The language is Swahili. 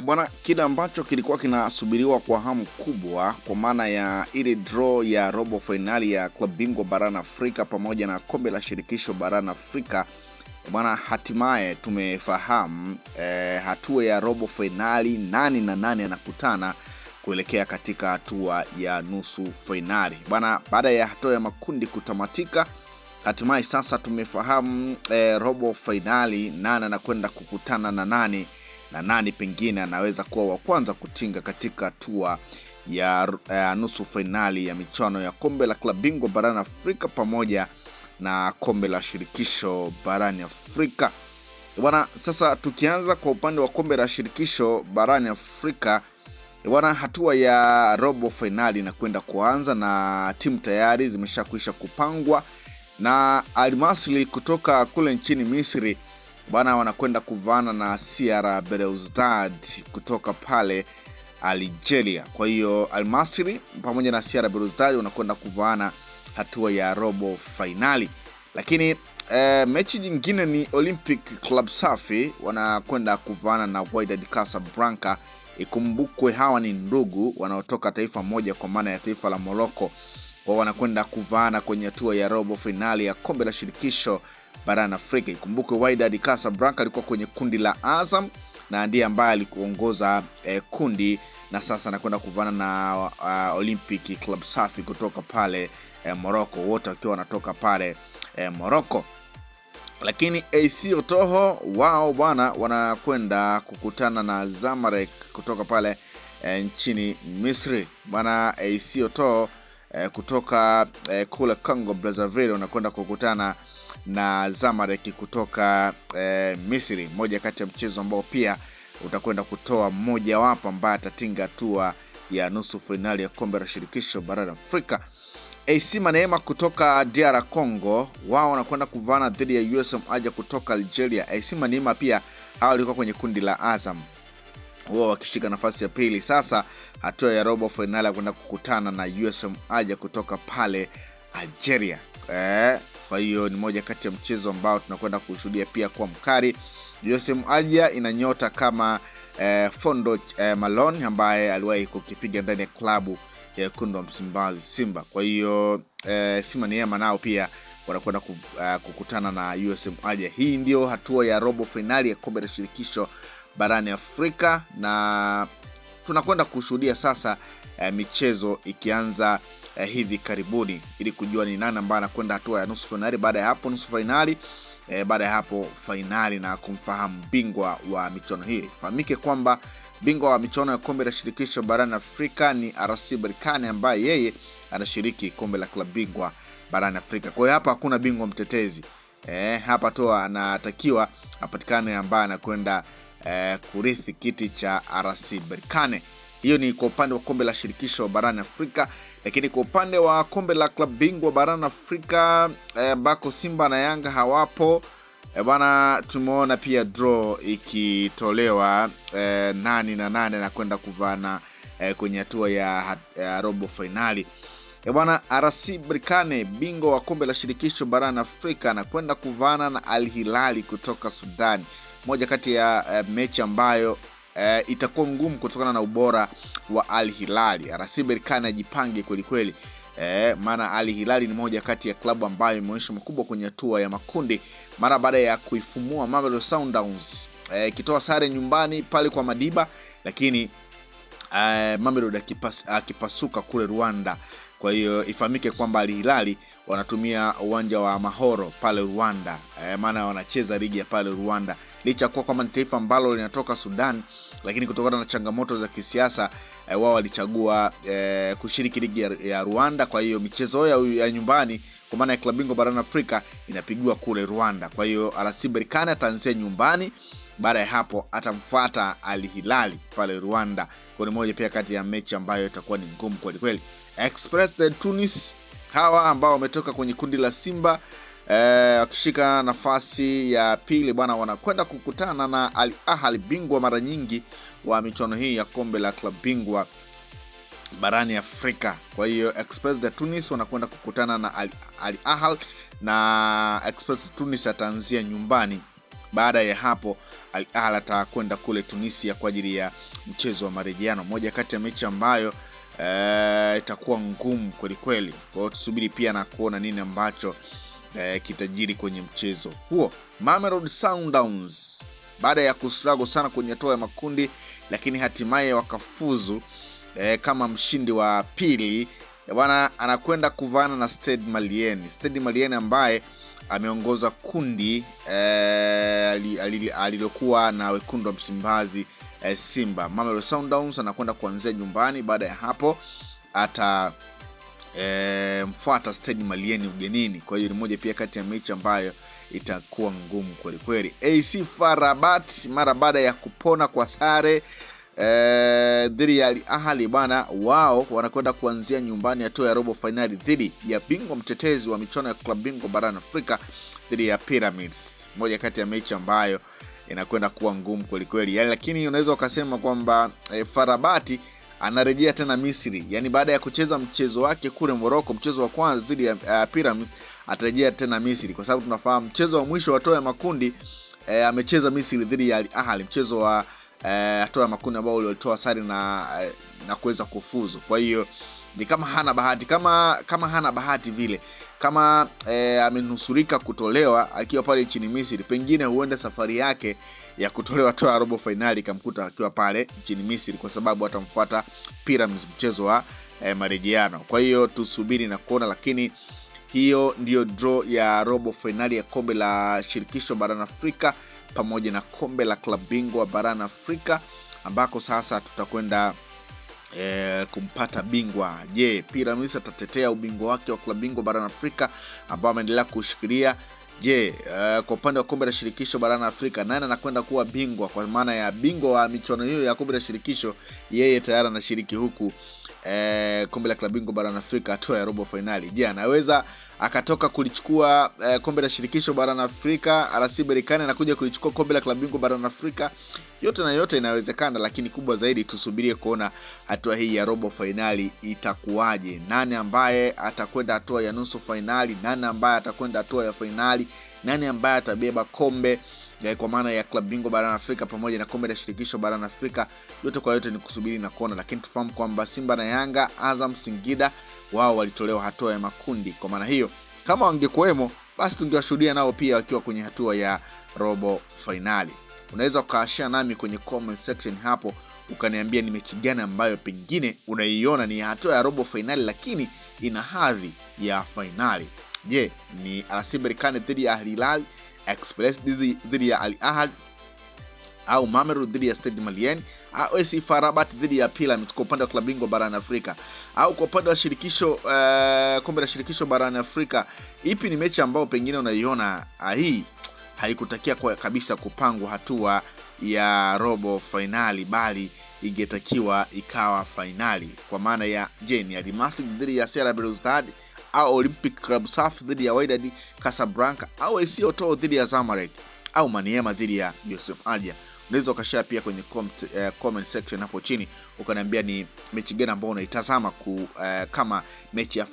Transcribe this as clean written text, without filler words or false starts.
Bwana, kile ambacho kilikuwa kinasubiriwa kwa hamu kubwa kwa maana ya ile draw ya robo finali ya klabu bingwa barani Afrika pamoja na kombe la shirikisho barani Afrika, bwana, hatimaye tumefahamu hatua ya robo finali, nani na nani anakutana kuelekea katika hatua ya nusu finali. Bwana, baada ya hatua ya makundi kutamatika, hatimaye sasa tumefahamu robo finali, nani anakwenda kukutana na nani na nani pengine anaweza kuwa wa kwanza kutinga katika hatua ya nusu finali ya michuano ya kombe la klabu bingwa barani Afrika pamoja na kombe la shirikisho barani Afrika. Bwana, sasa tukianza kwa upande wa kombe la shirikisho barani Afrika, bwana, hatua ya robo finali inakwenda kuanza na timu tayari zimeshakwisha kupangwa, na Al Masry kutoka kule nchini Misri bwana wanakwenda kuvana na CR Belouizdad kutoka pale Algeria. Kwa hiyo Al Masry pamoja na CR Belouizdad wanakwenda kuvana hatua ya robo finali. Lakini mechi nyingine ni Olympic Club Safi wanakwenda kuvana na Wydad Casablanca. Ikumbukwe hawa ni ndugu wanaotoka taifa moja kwa maana ya taifa la Morocco. Kwa wanakwenda kuvana kwenye hatua ya robo finali ya kombe la shirikisho barani Afrika. Ikumbuke Wydad Casablanca alikuwa kwenye kundi la Azam na ndiye ambaye alikuongoza kundi, na sasa anakwenda kuvana na Olympic Club Safi kutoka pale Morocco, wote wakiwa wanatoka pale Morocco. Lakini AC Otoho wao bwana wanakwenda kukutana na Zamalek kutoka pale nchini Misri. Bwana, AC Otoho kutoka kule Congo Brazzaville wanakwenda kukutana na Zamalek kutoka Misri, moja kati ya mchezo ambao pia utakwenda kutoa mmoja wapo ambaye atatinga hatua ya nusu finali ya kombe la shirikisho barani Afrika. AC Maniema kutoka DR Congo wao wanakwenda kuvana dhidi ya USM Alger kutoka Algeria. AC Maniema pia hao walikuwa kwenye kundi la Azam, wao wakishika nafasi ya pili. Sasa hatua ya robo finali kwenda kukutana na USM Alger kutoka pale Algeria. Kwa hiyo ni moja kati ya mchezo ambao tunakwenda kushuhudia pia kwa mkali. USM Alger ina nyota kama Fondo Malone ambaye aliwahi kukipiga ndani ya klabu ya Wekundu wa Msimbazi Simba. Kwa hiyo Maniema nao pia wanakwenda kukutana na USM Alger. Hii ndio hatua ya robo finali ya kombe la shirikisho barani Afrika, na tunakwenda kushuhudia sasa michezo ikianza hivi karibuni ili kujua ni nani ambaye anakwenda hatua ya nusu finali. Baada ya hapo nusu finali, baada ya hapo finali, na kumfahamu bingwa wa michuano hii. Fahamike kwamba bingwa wa michuano ya kombe la shirikisho barani Afrika ni RS Berkane ambaye yeye anashiriki kombe la klabu bingwa barani Afrika. Kwa hiyo hapa hakuna bingwa mtetezi. Hapa tu anatakiwa apatikane ambaye anakwenda kurithi kiti cha RS Berkane. Hiyo ni kwa upande wa kombe la shirikisho barani Afrika. Lakini kwa upande wa kombe la klabu bingwa barani Afrika ambako Simba na Yanga hawapo, bwana, tumeona pia draw ikitolewa nani na nane na kwenda kuvana kwenye hatua ya robo finali. Bwana, RS Berkane bingwa wa kombe la shirikisho barani Afrika anakwenda kuvana na Al Hilali kutoka Sudan, moja kati ya mechi ambayo itakuwa ngumu kutokana na ubora wa Al Hilali. RS Berkane ajipange kweli kweli, maana Al Hilali ni moja kati ya klabu ambayo imeonyesha makubwa kwenye hatua ya makundi mara baada ya kuifumua Mamelodi Sundowns ikitoa sare nyumbani pale kwa Madiba, lakini Mamelodi akipasuka kule Rwanda. Kwa hiyo ifahamike kwamba Al Hilali wanatumia uwanja wa Mahoro pale Rwanda, maana wanacheza ligi ya pale Rwanda, licha kwa kwamba ni taifa ambalo linatoka Sudan, lakini kutokana na changamoto za kisiasa wao walichagua kushiriki ligi ya Rwanda. Kwa hiyo michezo ya nyumbani kwa maana ya klabu bingwa barani Afrika inapigwa kule Rwanda. Kwa hiyo RS Berkane ataanzia nyumbani, baada ya hapo atamfuata Al Hilali pale Rwanda. Kwa ni moja pia kati ya mechi ambayo itakuwa ni ngumu kweli kweli. Express de Tunis hawa ambao wametoka kwenye kundi la Simba wakishika nafasi ya pili bwana, wanakwenda kukutana na Al Ahly bingwa mara nyingi wa michuano hii ya kombe la klabu bingwa barani Afrika. Kwa hiyo Express de Tunis wanakwenda kukutana na Al Ahly, na Express de Tunis ataanzia nyumbani Baada ya hapo Al Ahly atakwenda kule Tunisia kwa ajili ya mchezo wa marejeano, moja kati ya mechi ambayo itakuwa ngumu kweli kweli. Kwa hiyo tusubiri pia na kuona nini ambacho kitajiri kwenye mchezo huo. Mamelodi Sundowns baada ya kustruggle sana kwenye hatua ya makundi, lakini hatimaye wakafuzu kama mshindi wa pili bwana, anakwenda kuvana na Stade Malien. Stade Malien ambaye ameongoza kundi alilokuwa na wekundu wa Msimbazi Simba. Mamelodi Sundowns anakwenda kuanzia nyumbani, baada ya hapo ata mfuata Stade Malien ugenini. Kwa hiyo ni moja pia kati ya mechi ambayo itakuwa ngumu kweli kweli. AC FAR Rabat mara baada ya kupona kwa sare dhidi ya Al Ahly bana, wao wanakwenda kuanzia nyumbani hatua ya robo finali dhidi ya bingwa mtetezi wa michuano ya klabu bingwa barani Afrika, dhidi ya Pyramids. Moja kati ya mechi ambayo inakwenda kuwa ngumu kweli kweli. Yani, lakini unaweza ukasema kwamba FAR Rabat anarejea tena Misri. Yani baada ya kucheza mchezo wake kule Morocco, mchezo wa kwanza dhidi ya Pyramids, atarejea tena Misri kwa sababu tunafahamu mchezo wa mwisho wa hatua ya makundi amecheza Misri dhidi ya Al Ahly, mchezo wa hatua ya makundi ambao ulitoa sare na kuweza kufuzu. Kwa hiyo ni kama hana bahati, kama hana bahati vile, kama amenusurika kutolewa akiwa pale nchini Misri, pengine huenda safari yake ya kutolewa hatua ya robo finali kamkuta akiwa pale nchini Misri, kwa sababu atamfuata Pyramids mchezo wa marejeano. Kwa hiyo tusubiri na kuona, lakini hiyo ndio draw ya robo finali ya kombe la shirikisho barani Afrika pamoja na kombe la klabu bingwa barani Afrika, ambako sasa tutakwenda kumpata bingwa. Je, Pyramids atatetea ubingwa wake wa klabu bingwa barani Afrika ambao ameendelea kushikilia? Je, kwa upande wa kombe la shirikisho barani Afrika nani anakwenda kuwa bingwa, kwa maana ya bingwa wa michuano hiyo ya kombe la shirikisho? Yeye tayari anashiriki huku kombe la klabu bingwa barani Afrika hatua ya robo finali. Je, anaweza akatoka kulichukua kombe la shirikisho barani Afrika, RS Berkane anakuja kulichukua kombe la klabu bingwa barani Afrika? Yote na yote inawezekana, lakini kubwa zaidi tusubirie kuona hatua hii ya robo finali itakuwaje. Nani ambaye atakwenda hatua ya nusu finali, nani ambaye atakwenda hatua ya finali, nani ambaye atabeba kombe kwa maana ya klabu bingwa barani Afrika pamoja na kombe la shirikisho barani Afrika? Yote kwa yote ni kusubiri na kuona, lakini tufahamu kwamba Simba na Yanga, Azam, Singida wao walitolewa hatua ya makundi. Kwa maana hiyo kama wangekuwemo, basi tungewashuhudia nao pia wakiwa kwenye hatua ya robo finali. Unaweza ukashare nami kwenye comment section hapo ukaniambia ni mechi gani ambayo pengine unaiona ni hatua ya robo finali lakini ina hadhi ya finali. Je, ni RS Berkane dhidi ya Al Hilal, Express dhidi ya Al Ahly, au Mamelodi dhidi ya Stade Malien, au AC FAR Rabat dhidi ya Pyramids kwa upande wa klabu bingwa barani Afrika, au kwa upande wa shirikisho kombe la shirikisho barani Afrika? Ipi ni mechi ambayo pengine unaiona hii haikutakia kwa kabisa kupangwa hatua ya robo finali, bali ingetakiwa ikawa finali? Kwa maana ya je, ni Al Masry dhidi ya CR Belouizdad, au Olympic Club Safi dhidi ya Wydad Casablanca, au AS Oto dhidi ya Zamalek, au Maniema dhidi ya Joseph Adia? Unaweza ukashare pia kwenye comment section hapo chini ukaniambia ni mechi gani ambayo unaitazama kama mechi ya